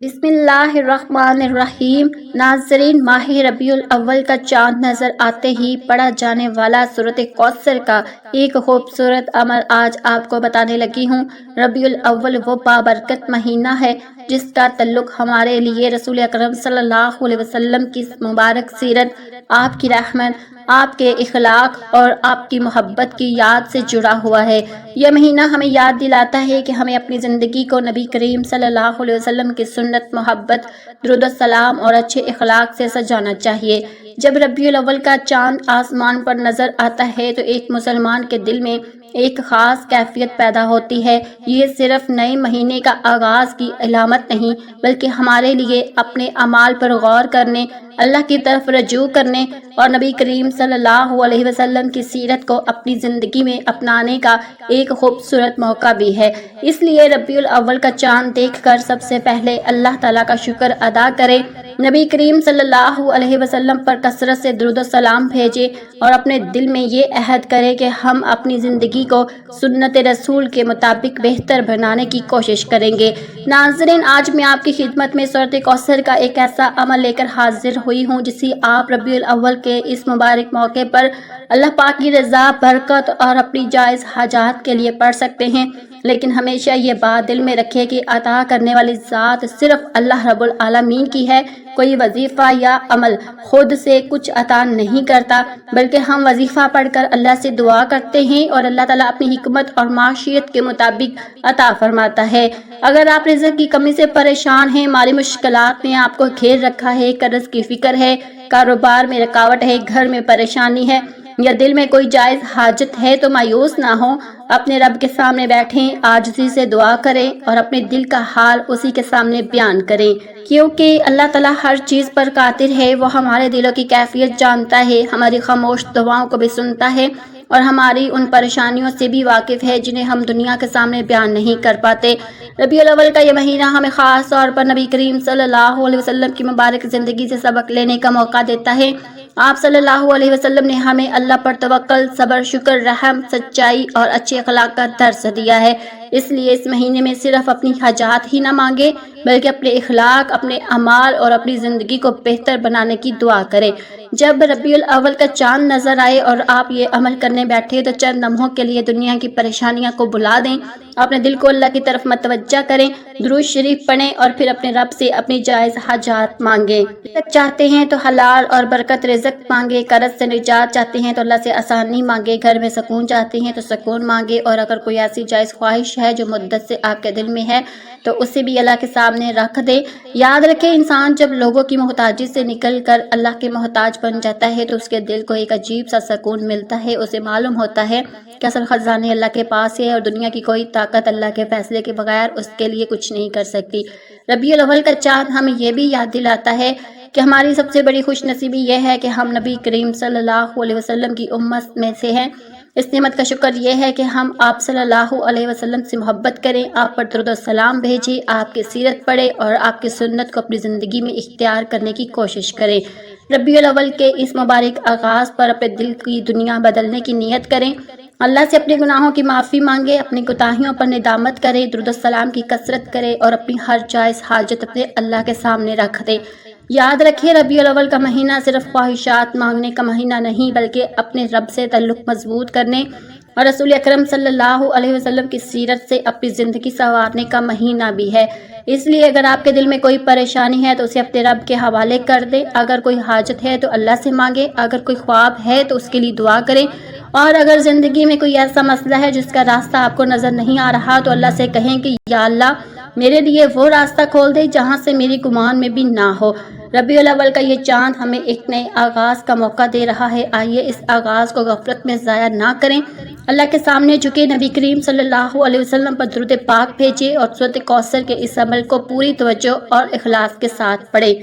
بسم اللہ الرحمن الرحیم۔ ناظرین، ماہ ربیع الاول کا چاند نظر آتے ہی پڑھا جانے والا سورۃ کوثر کا ایک خوبصورت عمل آج آپ کو بتانے لگی ہوں۔ ربیع الاول وہ بابرکت مہینہ ہے جس کا تعلق ہمارے لیے رسول اکرم صلی اللہ علیہ وسلم کی مبارک سیرت، آپ کی رحمت، آپ کے اخلاق اور آپ کی محبت کی یاد سے جڑا ہوا ہے۔ یہ مہینہ ہمیں یاد دلاتا ہے کہ ہمیں اپنی زندگی کو نبی کریم صلی اللہ علیہ وسلم کی سنت، محبت، درود السلام اور اچھے اخلاق سے سجانا چاہیے۔ جب ربیع الاول کا چاند آسمان پر نظر آتا ہے تو ایک مسلمان کے دل میں ایک خاص کیفیت پیدا ہوتی ہے۔ یہ صرف نئے مہینے کا آغاز کی علامت نہیں بلکہ ہمارے لیے اپنے اعمال پر غور کرنے، اللہ کی طرف رجوع کرنے اور نبی کریم صلی اللہ علیہ وسلم کی سیرت کو اپنی زندگی میں اپنانے کا ایک خوبصورت موقع بھی ہے۔ اس لیے ربیع الاول کا چاند دیکھ کر سب سے پہلے اللہ تعالیٰ کا شکر ادا کریں، نبی کریم صلی اللہ علیہ وسلم پر کثرت سے درود و سلام بھیجیں اور اپنے دل میں یہ عہد کریں کہ ہم اپنی زندگی کو سنت رسول کے مطابق بہتر بنانے کی کوشش کریں گے۔ ناظرین، آج میں آپ کی خدمت میں سورۃ کوثر کا ایک ایسا عمل لے کر حاضر ہوئی ہوں جسے آپ ربیع الاول کے اس مبارک موقع پر اللہ پاک کی رضا، برکت اور اپنی جائز حاجات کے لیے پڑھ سکتے ہیں۔ لیکن ہمیشہ یہ بات دل میں رکھیں کہ عطا کرنے والی ذات صرف اللہ رب العالمین کی ہے۔ کوئی وظیفہ یا عمل خود سے کچھ عطا نہیں کرتا بلکہ ہم وظیفہ پڑھ کر اللہ سے دعا کرتے ہیں اور اللہ تعالیٰ اپنی حکمت اور معیشت کے مطابق عطا فرماتا ہے۔ اگر آپ رزق کی کمی سے پریشان ہیں، مالی مشکلات نے آپ کو گھیر رکھا ہے، قرض کی فکر ہے، کاروبار میں رکاوٹ ہے، گھر میں پریشانی ہے یا دل میں کوئی جائز حاجت ہے تو مایوس نہ ہوں، اپنے رب کے سامنے بیٹھیں، عاجزی سے دعا کریں اور اپنے دل کا حال اسی کے سامنے بیان کریں، کیونکہ اللہ تعالیٰ ہر چیز پر قادر ہے۔ وہ ہمارے دلوں کی کیفیت جانتا ہے، ہماری خاموش دعاؤں کو بھی سنتا ہے اور ہماری ان پریشانیوں سے بھی واقف ہے جنہیں ہم دنیا کے سامنے بیان نہیں کر پاتے۔ ربیع الاول کا یہ مہینہ ہمیں خاص طور پر نبی کریم صلی اللہ علیہ وسلم کی مبارک زندگی سے سبق لینے کا موقع دیتا ہے۔ آپ صلی اللہ علیہ وسلم نے ہمیں اللہ پر توکل، صبر، شکر، رحم، سچائی اور اچھے اخلاق کا درس دیا ہے۔ اس لیے اس مہینے میں صرف اپنی حاجات ہی نہ مانگے بلکہ اپنے اخلاق، اپنے اعمال اور اپنی زندگی کو بہتر بنانے کی دعا کریں۔ جب ربیع الاول کا چاند نظر آئے اور آپ یہ عمل کرنے بیٹھے تو چند لمحوں کے لیے دنیا کی پریشانیاں کو بھلا دیں، اپنے دل کو اللہ کی طرف متوجہ کریں، درود شریف پڑھیں اور پھر اپنے رب سے اپنی جائز حاجات مانگیں۔ رزق چاہتے ہیں تو حلال اور برکت رزق مانگے، قرض سے نجات چاہتے ہیں تو اللہ سے آسانی مانگے، گھر میں سکون چاہتے ہیں تو سکون مانگے، اور اگر کوئی ایسی جائز خواہش ہے جو مدت سے آپ کے دل میں ہے تو اسے بھی اللہ کے سامنے رکھ دے۔ یاد رکھیں، انسان جب لوگوں کی محتاجی سے نکل کر اللہ کے محتاج بن جاتا ہے تو اس کے دل کو ایک عجیب سا سکون ملتا ہے۔ اسے معلوم ہوتا ہے کہ اصل خزانے اللہ کے پاس ہے اور دنیا کی کوئی طاقت اللہ کے فیصلے کے بغیر اس کے لیے کچھ نہیں کر سکتی۔ ربیع الاول کا چاند ہمیں یہ بھی یاد دلاتا ہے کہ ہماری سب سے بڑی خوش نصیبی یہ ہے کہ ہم نبی کریم صلی اللہ علیہ وسلم کی امت میں سے ہیں۔ اس نعمت کا شکر یہ ہے کہ ہم آپ صلی اللہ علیہ وسلم سے محبت کریں، آپ پر درود و سلام بھیجیں، آپ کی سیرت پڑھیں اور آپ کی سنت کو اپنی زندگی میں اختیار کرنے کی کوشش کریں۔ ربیع الاول کے اس مبارک آغاز پر اپنے دل کی دنیا بدلنے کی نیت کریں، اللہ سے اپنے گناہوں کی معافی مانگیں، اپنی کوتاہیوں پر ندامت کریں، درود السلام کی کثرت کریں اور اپنی ہر جائز حاجت اپنے اللہ کے سامنے رکھ دیں۔ یاد رکھیں، ربیع الاول کا مہینہ صرف خواہشات مانگنے کا مہینہ نہیں بلکہ اپنے رب سے تعلق مضبوط کرنے اور رسول اکرم صلی اللہ علیہ وسلم کی سیرت سے اپنی زندگی سنوارنے کا مہینہ بھی ہے۔ اس لیے اگر آپ کے دل میں کوئی پریشانی ہے تو اسے اپنے رب کے حوالے کر دیں، اگر کوئی حاجت ہے تو اللہ سے مانگے، اگر کوئی خواب ہے تو اس کے لیے دعا کریں، اور اگر زندگی میں کوئی ایسا مسئلہ ہے جس کا راستہ آپ کو نظر نہیں آ رہا تو اللہ سے کہیں کہ یا اللہ میرے لیے وہ راستہ کھول دے جہاں سے میری گمان میں بھی نہ ہو۔ ربیع الاول کا یہ چاند ہمیں ایک نئے آغاز کا موقع دے رہا ہے۔ آئیے اس آغاز کو غفلت میں ضائع نہ کریں، اللہ کے سامنے جھکے، نبی کریم صلی اللہ علیہ وسلم پر درود پاک بھیجیں اور سورۃ کوثر کے اس عمل کو پوری توجہ اور اخلاص کے ساتھ پڑھیں،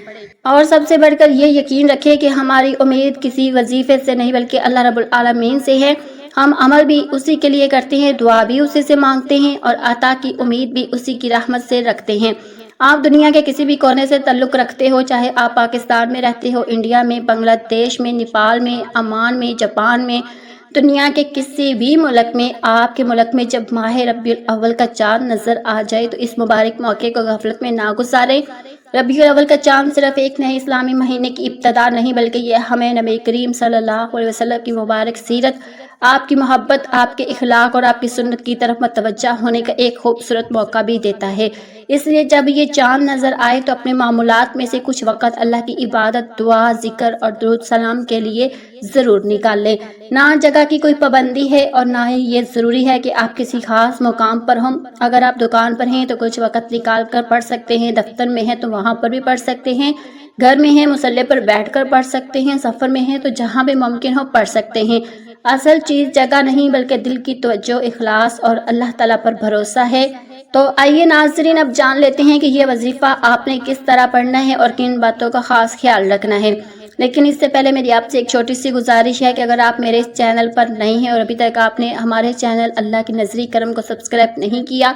اور سب سے بڑھ کر یہ یقین رکھیں کہ ہماری امید کسی وظیفے سے نہیں بلکہ اللہ رب العالمین سے ہے۔ ہم عمل بھی اسی کے لیے کرتے ہیں، دعا بھی اسی سے مانگتے ہیں اور عطا کی امید بھی اسی کی رحمت سے رکھتے ہیں۔ آپ دنیا کے کسی بھی کونے سے تعلق رکھتے ہو، چاہے آپ پاکستان میں رہتے ہو، انڈیا میں، بنگلہ دیش میں، نیپال میں، عمان میں، جاپان میں، دنیا کے کسی بھی ملک میں، آپ کے ملک میں جب ماہ ربیع الاول کا چاند نظر آ جائے تو اس مبارک موقع کو غفلت میں نہ گزاریں۔ ربیع الاول کا چاند صرف ایک نئے اسلامی مہینے کی ابتدا نہیں، بلکہ یہ ہمیں نبی کریم صلی اللہ علیہ وسلم کی مبارک سیرت، آپ کی محبت، آپ کے اخلاق اور آپ کی سنت کی طرف متوجہ ہونے کا ایک خوبصورت موقع بھی دیتا ہے۔ اس لیے جب یہ چاند نظر آئے تو اپنے معمولات میں سے کچھ وقت اللہ کی عبادت، دعا، ذکر اور درود سلام کے لیے ضرور نکال لیں۔ نہ جگہ کی کوئی پابندی ہے اور نہ ہی یہ ضروری ہے کہ آپ کسی خاص مقام پر ہوں۔ اگر آپ دکان پر ہیں تو کچھ وقت نکال کر پڑھ سکتے ہیں، دفتر میں ہیں تو وہاں پر بھی پڑھ سکتے ہیں، گھر میں ہیں مصلی پر بیٹھ کر پڑھ سکتے ہیں، سفر میں ہیں تو جہاں بھی ممکن ہو پڑھ سکتے ہیں۔ اصل چیز جگہ نہیں بلکہ دل کی توجہ، اخلاص اور اللہ تعالیٰ پر بھروسہ ہے۔ تو آئیے ناظرین اب جان لیتے ہیں کہ یہ وظیفہ آپ نے کس طرح پڑھنا ہے اور کن باتوں کا خاص خیال رکھنا ہے۔ لیکن اس سے پہلے میری آپ سے ایک چھوٹی سی گزارش ہے کہ اگر آپ میرے اس چینل پر نئی ہیں اور ابھی تک آپ نے ہمارے چینل اللہ کی نظری کرم کو سبسکرائب نہیں کیا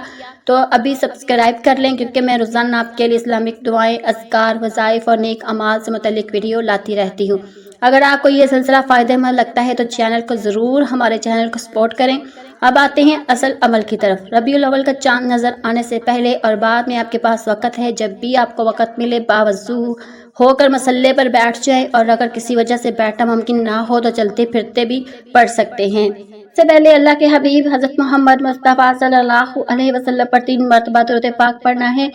تو ابھی سبسکرائب کر لیں، کیونکہ میں روزانہ آپ کے لیے اسلامک دعائیں، اذکار، وظائف اور نیک اعمال سے متعلق ویڈیو لاتی رہتی ہوں۔ اگر آپ کو یہ سلسلہ فائدہ مند لگتا ہے تو چینل کو ضرور ہمارے چینل کو سپورٹ کریں۔ اب آتے ہیں اصل عمل کی طرف۔ ربیع الاول کا چاند نظر آنے سے پہلے اور بعد میں آپ کے پاس وقت ہے، جب بھی آپ کو وقت ملے باوضو ہو کر مصلی پر بیٹھ جائے، اور اگر کسی وجہ سے بیٹھنا ممکن نہ ہو تو چلتے پھرتے بھی پڑھ سکتے ہیں۔ اس سے پہلے اللہ کے حبیب حضرت محمد مصطفیٰ صلی اللہ علیہ وسلم پر 3 مرتبہ درود پاک پڑھنا ہے۔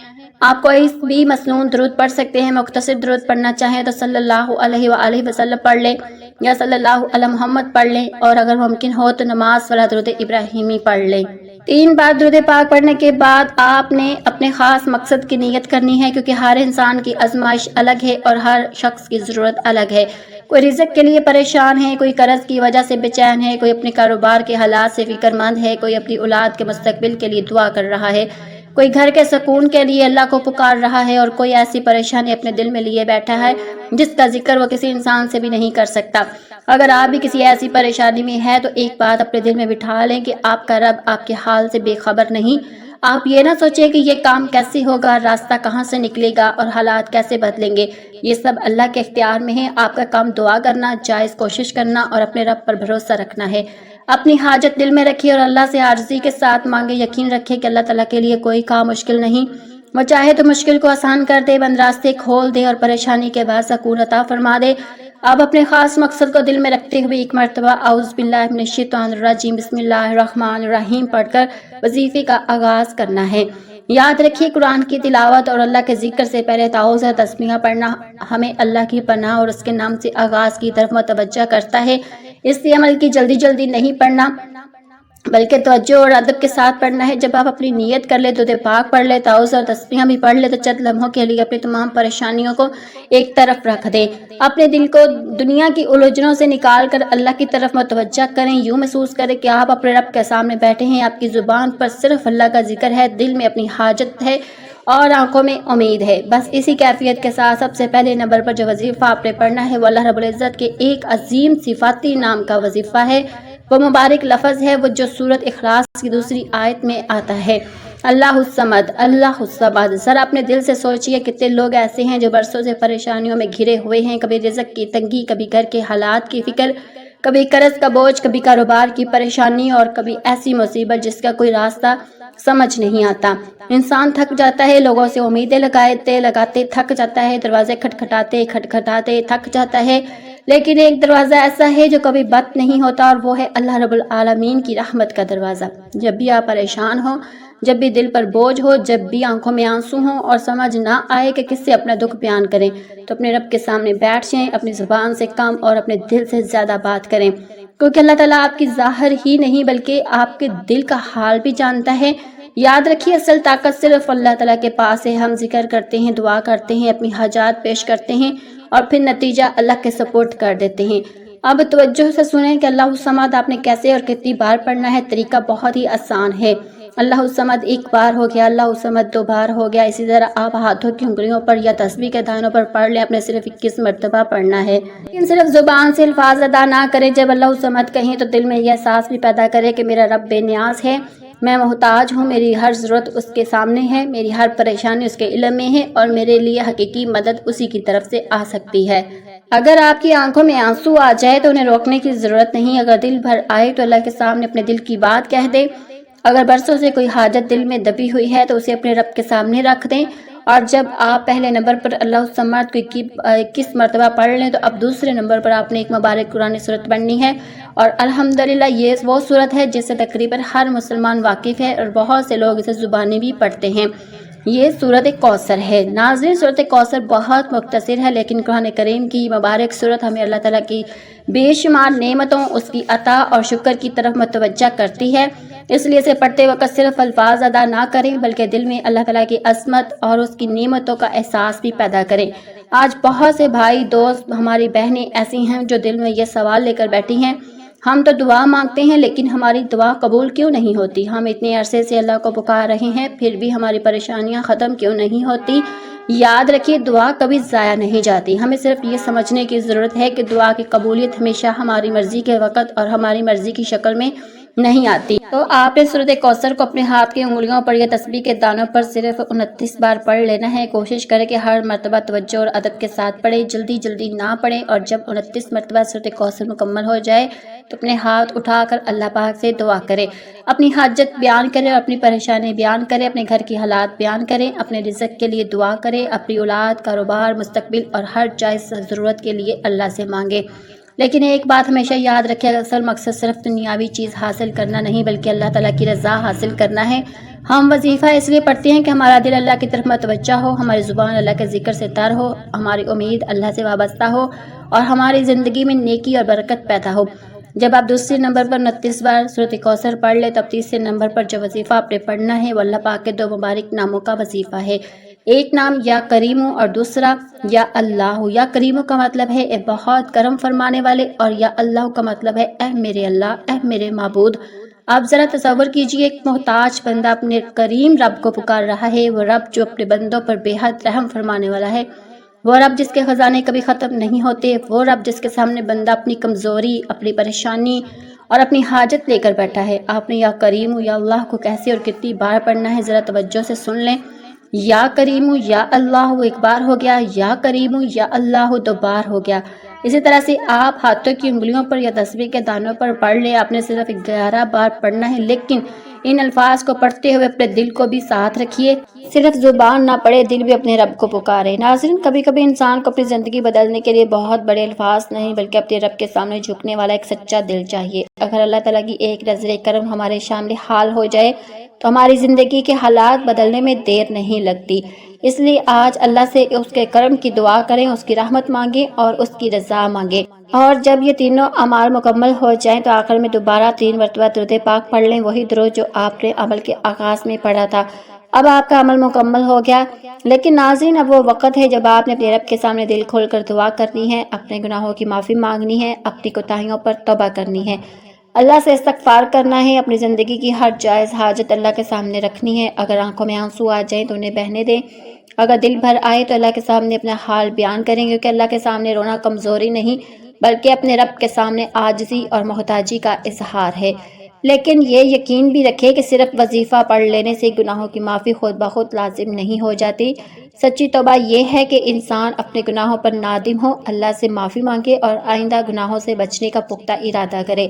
آپ کوئی بھی مسنون درود پڑھ سکتے ہیں، مختصر درود پڑھنا چاہیں تو صلی اللہ علیہ وآلہ وسلم پڑھ لیں یا صلی اللہ علی محمد پڑھ لیں، اور اگر ممکن ہو تو نماز والا درود ابراہیمی پڑھ لیں۔ 3 بار درود پاک پڑھنے کے بعد آپ نے اپنے خاص مقصد کی نیت کرنی ہے، کیونکہ ہر انسان کی آزمائش الگ ہے اور ہر شخص کی ضرورت الگ ہے۔ کوئی رزق کے لیے پریشان ہے، کوئی قرض کی وجہ سے بے چین ہے، کوئی اپنے کاروبار کے حالات سے فکر مند ہے، کوئی اپنی اولاد کے مستقبل کے لیے دعا کر رہا ہے، کوئی گھر کے سکون کے لیے اللہ کو پکار رہا ہے، اور کوئی ایسی پریشانی اپنے دل میں لیے بیٹھا ہے جس کا ذکر وہ کسی انسان سے بھی نہیں کر سکتا۔ اگر آپ بھی کسی ایسی پریشانی میں ہیں تو ایک بات اپنے دل میں بٹھا لیں کہ آپ کا رب آپ کے حال سے بے خبر نہیں۔ آپ یہ نہ سوچیں کہ یہ کام کیسے ہوگا، راستہ کہاں سے نکلے گا اور حالات کیسے بدلیں گے۔ یہ سب اللہ کے اختیار میں ہے۔ آپ کا کام دعا کرنا، جائز کوشش کرنا اور اپنے رب پر بھروسہ رکھنا ہے۔ اپنی حاجت دل میں رکھیے اور اللہ سے عاجزی کے ساتھ مانگے۔ یقین رکھے کہ اللہ تعالیٰ کے لیے کوئی کام مشکل نہیں۔ وہ چاہے تو مشکل کو آسان کر دے، بند راستے کھول دے اور پریشانی کے بعد سکون عطا فرما دے۔ اب اپنے خاص مقصد کو دل میں رکھتے ہوئے ایک مرتبہ اعوذ باللہ من الشیطان الرجیم بسم اللہ الرحمن الرحیم پڑھ کر وظیفے کا آغاز کرنا ہے۔ یاد رکھیے قرآن کی تلاوت اور اللہ کے ذکر سے پہلے تعوذ تسمیہ پڑھنا ہمیں اللہ کی پناہ اور اس کے نام سے آغاز کی طرف متوجہ کرتا ہے۔ اس لیے عمل کی جلدی جلدی نہیں پڑھنا بلکہ توجہ اور ادب کے ساتھ پڑھنا ہے۔ جب آپ اپنی نیت کر لیں، درود پاک پڑھ لیں، تعوذ اور تسبیح بھی پڑھ لیں تو چند لمحوں کے لیے اپنی تمام پریشانیوں کو ایک طرف رکھ دیں۔ اپنے دل کو دنیا کی الجھنوں سے نکال کر اللہ کی طرف متوجہ کریں۔ یوں محسوس کریں کہ آپ اپنے رب کے سامنے بیٹھے ہیں، آپ کی زبان پر صرف اللہ کا ذکر ہے، دل میں اپنی حاجت ہے اور آنکھوں میں امید ہے۔ بس اسی کیفیت کے ساتھ سب سے پہلے نمبر پر جو وظیفہ آپ نے پڑھنا ہے وہ اللہ رب العزت کے ایک عظیم صفاتی نام کا وظیفہ ہے۔ وہ مبارک لفظ ہے وہ جو سورۃ اخلاص کی دوسری آیت میں آتا ہے، اللہ الصمد، اللہ الصمد۔ ذرا اپنے دل سے سوچئے کتنے لوگ ایسے ہیں جو برسوں سے پریشانیوں میں گھرے ہوئے ہیں، کبھی رزق کی تنگی، کبھی گھر کے حالات کی فکر، کبھی قرض کا بوجھ، کبھی کاروبار کی پریشانی اور کبھی ایسی مصیبت جس کا کوئی راستہ سمجھ نہیں آتا۔ انسان تھک جاتا ہے، لوگوں سے امیدیں لگاتے تھک جاتا ہے، دروازے کھٹکھٹاتے تھک جاتا ہے، لیکن ایک دروازہ ایسا ہے جو کبھی بند نہیں ہوتا اور وہ ہے اللہ رب العالمین کی رحمت کا دروازہ۔ جب بھی آپ پریشان ہوں، جب بھی دل پر بوجھ ہو، جب بھی آنکھوں میں آنسو ہوں اور سمجھ نہ آئے کہ کس سے اپنا دکھ بیان کریں، تو اپنے رب کے سامنے بیٹھ جائیں، اپنی زبان سے کم اور اپنے دل سے زیادہ بات کریں، کیونکہ اللہ تعالیٰ آپ کی ظاہر ہی نہیں بلکہ آپ کے دل کا حال بھی جانتا ہے۔ یاد رکھیے اصل طاقت صرف اللہ تعالیٰ کے پاس ہے۔ ہم ذکر کرتے ہیں، دعا کرتے ہیں، اپنی حاجات پیش کرتے ہیں اور پھر نتیجہ اللہ کے سپورٹ کر دیتے ہیں۔ اب توجہ سے سنیں کہ اللہ الصمد آپ نے کیسے اور کتنی بار پڑھنا ہے۔ طریقہ بہت ہی آسان ہے۔ اللہ الصمد 1 بار ہو گیا، اللہ الصمد 2 بار ہو گیا، اسی طرح آپ ہاتھوں کی انگلیوں پر یا تسبیح کے دانوں پر پڑھ لیں۔ آپ نے صرف 21 مرتبہ پڑھنا ہے، لیکن صرف زبان سے الفاظ ادا نہ کریں۔ جب اللہ الصمد کہیں تو دل میں یہ احساس بھی پیدا کرے کہ میرا رب بے نیاز ہے، میں محتاج ہوں، میری ہر ضرورت اس کے سامنے ہے، میری ہر پریشانی اس کے علم میں ہے اور میرے لیے حقیقی مدد اسی کی طرف سے آ سکتی ہے۔ اگر آپ کی آنکھوں میں آنسو آ جائے تو انہیں روکنے کی ضرورت نہیں، اگر دل بھر آئے تو اللہ کے سامنے اپنے دل کی بات کہہ دیں، اگر برسوں سے کوئی حاجت دل میں دبی ہوئی ہے تو اسے اپنے رب کے سامنے رکھ دیں، اور جب آپ پہلے نمبر پر اللہ الصمد کو 21 مرتبہ پڑھ لیں تو اب دوسرے نمبر پر آپ نے ایک مبارک قرآن صورت پڑھنی ہے، اور الحمدللہ یہ وہ صورت ہے جس سے تقریباً ہر مسلمان واقف ہے اور بہت سے لوگ اسے زبانی بھی پڑھتے ہیں۔ یہ سورۃ کوثر ہے۔ ناظرین، سورۃ کوثر بہت مختصر ہے، لیکن قرآن کریم کی مبارک سورت ہمیں اللہ تعالیٰ کی بے شمار نعمتوں، اس کی عطا اور شکر کی طرف متوجہ کرتی ہے، اس لیے اسے پڑھتے وقت صرف الفاظ ادا نہ کریں بلکہ دل میں اللہ تعالیٰ کی عظمت اور اس کی نعمتوں کا احساس بھی پیدا کریں۔ آج بہت سے بھائی، دوست، ہماری بہنیں ایسی ہیں جو دل میں یہ سوال لے کر بیٹھی ہیں، ہم تو دعا مانگتے ہیں لیکن ہماری دعا قبول کیوں نہیں ہوتی؟ ہم اتنے عرصے سے اللہ کو پکار رہے ہیں پھر بھی ہماری پریشانیاں ختم کیوں نہیں ہوتی؟ یاد رکھیے، دعا کبھی ضائع نہیں جاتی۔ ہمیں صرف یہ سمجھنے کی ضرورت ہے کہ دعا کی قبولیت ہمیشہ ہماری مرضی کے وقت اور ہماری مرضی کی شکل میں نہیں آتی۔ تو آپ نے سورۃ کوثر کو اپنے ہاتھ کی انگلیوں پر یا تسبیح کے دانوں پر صرف 29 بار پڑھ لینا ہے۔ کوشش کریں کہ ہر مرتبہ توجہ اور ادب کے ساتھ پڑھیں، جلدی جلدی نہ پڑھیں، اور جب 29 مرتبہ سورۃ کوثر مکمل ہو جائے تو اپنے ہاتھ اٹھا کر اللہ پاک سے دعا کریں، اپنی حاجت بیان کریں اور اپنی پریشانی بیان کریں، اپنے گھر کی حالات بیان کریں، اپنے رزق کے لیے دعا کریں، اپنی اولاد، کاروبار، مستقبل اور ہر جائز ضرورت کے لیے اللہ سے مانگیں۔ لیکن ایک بات ہمیشہ یاد رکھیں، اصل مقصد صرف دنیاوی چیز حاصل کرنا نہیں بلکہ اللہ تعالیٰ کی رضا حاصل کرنا ہے۔ ہم وظیفہ اس لیے پڑھتے ہیں کہ ہمارا دل اللہ کی طرف متوجہ ہو، ہماری زبان اللہ کے ذکر سے تر ہو، ہماری امید اللہ سے وابستہ ہو اور ہماری زندگی میں نیکی اور برکت پیدا ہو۔ جب آپ دوسرے نمبر پر 29 بار سورۃ کوثر پڑھ لیں تب تیسرے نمبر پر جو وظیفہ آپ نے پڑھنا ہے وہ اللہ پاک کے 2 مبارک ناموں کا وظیفہ ہے۔ ایک نام یا کریم اور دوسرا یا اللہ۔ یا کریم کا مطلب ہے اے بہت کرم فرمانے والے، اور یا اللہ کا مطلب ہے اے میرے اللہ، اے میرے معبود۔ آپ ذرا تصور کیجئے، ایک محتاج بندہ اپنے کریم رب کو پکار رہا ہے، وہ رب جو اپنے بندوں پر بے حد رحم فرمانے والا ہے، وہ رب جس کے خزانے کبھی ختم نہیں ہوتے، وہ رب جس کے سامنے بندہ اپنی کمزوری، اپنی پریشانی اور اپنی حاجت لے کر بیٹھا ہے۔ آپ نے یا کریم یا اللہ کو کیسے اور کتنی بار پڑھنا ہے ذرا توجہ سے سن لیں۔ یا کریم یا اللہ 1 بار ہو گیا، یا کریم یا اللہ 2 بار ہو گیا۔ اسی طرح سے آپ ہاتھوں کی انگلیوں پر یا تسبیح کے دانوں پر پڑھ لیں۔ آپ نے صرف 11 بار پڑھنا ہے، لیکن ان الفاظ کو پڑھتے ہوئے اپنے دل کو بھی ساتھ رکھیے، صرف زبان نہ پڑھے، دل بھی اپنے رب کو پکارے۔ ناظرین، کبھی کبھی انسان کو اپنی زندگی بدلنے کے لیے بہت بڑے الفاظ نہیں بلکہ اپنے رب کے سامنے جھکنے والا ایک سچا دل چاہیے۔ اگر اللہ تعالیٰ کی ایک نظر کرم ہمارے شامل حال ہو جائے تو ہماری زندگی کے حالات بدلنے میں دیر نہیں لگتی۔ اس لیے آج اللہ سے اس کے کرم کی دعا کریں، اس کی رحمت مانگیں اور اس کی رضا مانگیں، اور جب یہ تینوں اعمال مکمل ہو جائیں تو آخر میں دوبارہ 3 مرتبہ درود پاک پڑھ لیں، وہی درود جو آپ نے عمل کے آغاز میں پڑھا تھا۔ اب آپ کا عمل مکمل ہو گیا، لیکن ناظرین اب وہ وقت ہے جب آپ نے اپنے رب کے سامنے دل کھول کر دعا کرنی ہے، اپنے گناہوں کی معافی مانگنی ہے، اپنی کوتاہیوں پر توبہ کرنی ہے، اللہ سے استغفار کرنا ہے، اپنی زندگی کی ہر جائز حاجت اللہ کے سامنے رکھنی ہے۔ اگر آنکھوں میں آنسو آ جائیں تو انہیں بہنے دیں، اگر دل بھر آئے تو اللہ کے سامنے اپنا حال بیان کریں، کیونکہ اللہ کے سامنے رونا کمزوری نہیں بلکہ اپنے رب کے سامنے عاجزی اور محتاجی کا اظہار ہے۔ لیکن یہ یقین بھی رکھے کہ صرف وظیفہ پڑھ لینے سے گناہوں کی معافی خود بخود لازم نہیں ہو جاتی۔ سچی توبہ یہ ہے کہ انسان اپنے گناہوں پر نادم ہو، اللہ سے معافی مانگے اور آئندہ گناہوں سے بچنے کا پختہ ارادہ کرے،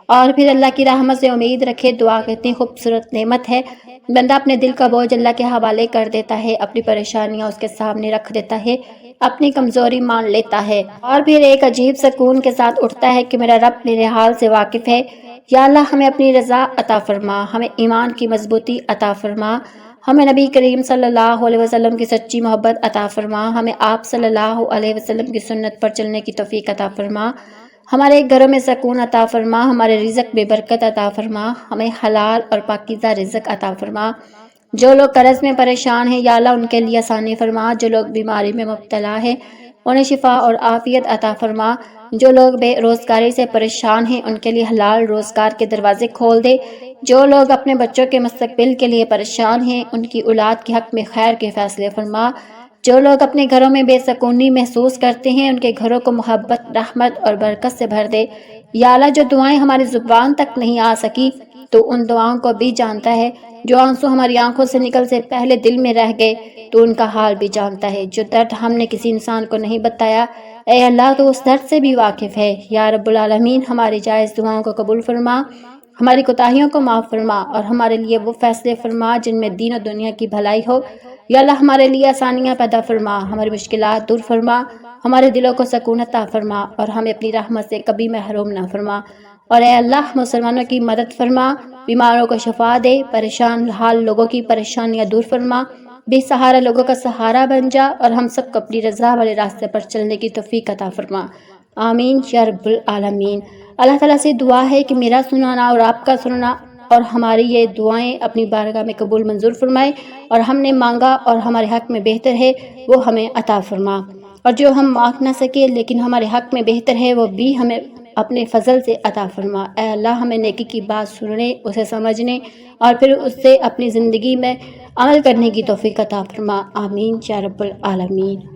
اور پھر اللہ کی رحمت سے امید رکھے۔ دعا کتنی خوبصورت نعمت ہے، بندہ اپنے دل کا بوجھ اللہ کے حوالے کر دیتا ہے، اپنی پریشانیاں اس کے سامنے رکھ دیتا ہے، اپنی کمزوری مان لیتا ہے، اور پھر ایک عجیب سکون کے ساتھ اٹھتا ہے کہ میرا رب میرے حال سے واقف ہے۔ یا اللہ، ہمیں اپنی رضا عطا فرما، ہمیں ایمان کی مضبوطی عطا فرما، ہمیں نبی کریم صلی اللہ علیہ وسلم کی سچی محبت عطا فرما، ہمیں آپ صلی اللہ علیہ وسلم کی سنت پر چلنے کی توفیق عطا فرما، ہمارے گھروں میں سکون عطا فرما، ہمارے رزق میں برکت عطا فرما، ہمیں حلال اور پاکیزہ رزق عطا فرما۔ جو لوگ قرض میں پریشان ہیں یا اللہ ان کے لیے آسانی فرما، جو لوگ بیماری میں مبتلا ہیں انہیں شفا اور عافیت عطا فرما، جو لوگ بے روزگاری سے پریشان ہیں ان کے لیے حلال روزگار کے دروازے کھول دے، جو لوگ اپنے بچوں کے مستقبل کے لیے پریشان ہیں ان کی اولاد کے حق میں خیر کے فیصلے فرما، جو لوگ اپنے گھروں میں بے سکونی محسوس کرتے ہیں ان کے گھروں کو محبت، رحمت اور برکت سے بھر دے۔ یا اللہ، جو دعائیں ہماری زبان تک نہیں آ سکی تو ان دعاؤں کو بھی جانتا ہے۔ جو آنسو ہماری آنکھوں سے نکل سے پہلے دل میں رہ گئے تو ان کا حال بھی جانتا ہے۔ جو درد ہم نے کسی انسان کو نہیں بتایا، اے اللہ تو اس درد سے بھی واقف ہے۔ یا رب العالمین، ہماری جائز دعاؤں کو قبول فرما، ہماری کوتاہیوں کو معاف فرما اور ہمارے لیے وہ فیصلے فرما جن میں دین و دنیا کی بھلائی ہو۔ یا اللہ، ہمارے لیے آسانیاں پیدا فرما، ہماری مشکلات دور فرما، ہمارے دلوں کو سکون عطا فرما اور ہمیں اپنی رحمت سے کبھی محروم نہ فرما۔ اور اے اللہ، مسلمانوں کی مدد فرما، بیماروں کو شفا دے، پریشان حال لوگوں کی پریشانیاں دور فرما، بے سہارا لوگوں کا سہارا بن جا اور ہم سب کو اپنی رضا والے راستے پر چلنے کی توفیق عطا فرما۔ آمین یا رب العالمین۔ اللہ تعالیٰ سے دعا ہے کہ میرا سنانا اور آپ کا سننا اور ہماری یہ دعائیں اپنی بارگاہ میں قبول منظور فرمائے، اور ہم نے مانگا اور ہمارے حق میں بہتر ہے وہ ہمیں عطا فرما، اور جو ہم مانگ نہ سکے لیکن ہمارے حق میں بہتر ہے وہ بھی ہمیں اپنے فضل سے عطا فرما۔ اے اللہ، ہمیں نیکی کی بات سننے، اسے سمجھنے اور پھر اس سے اپنی زندگی میں عمل کرنے کی توفیق عطا فرما۔ آمین یا رب العالمین۔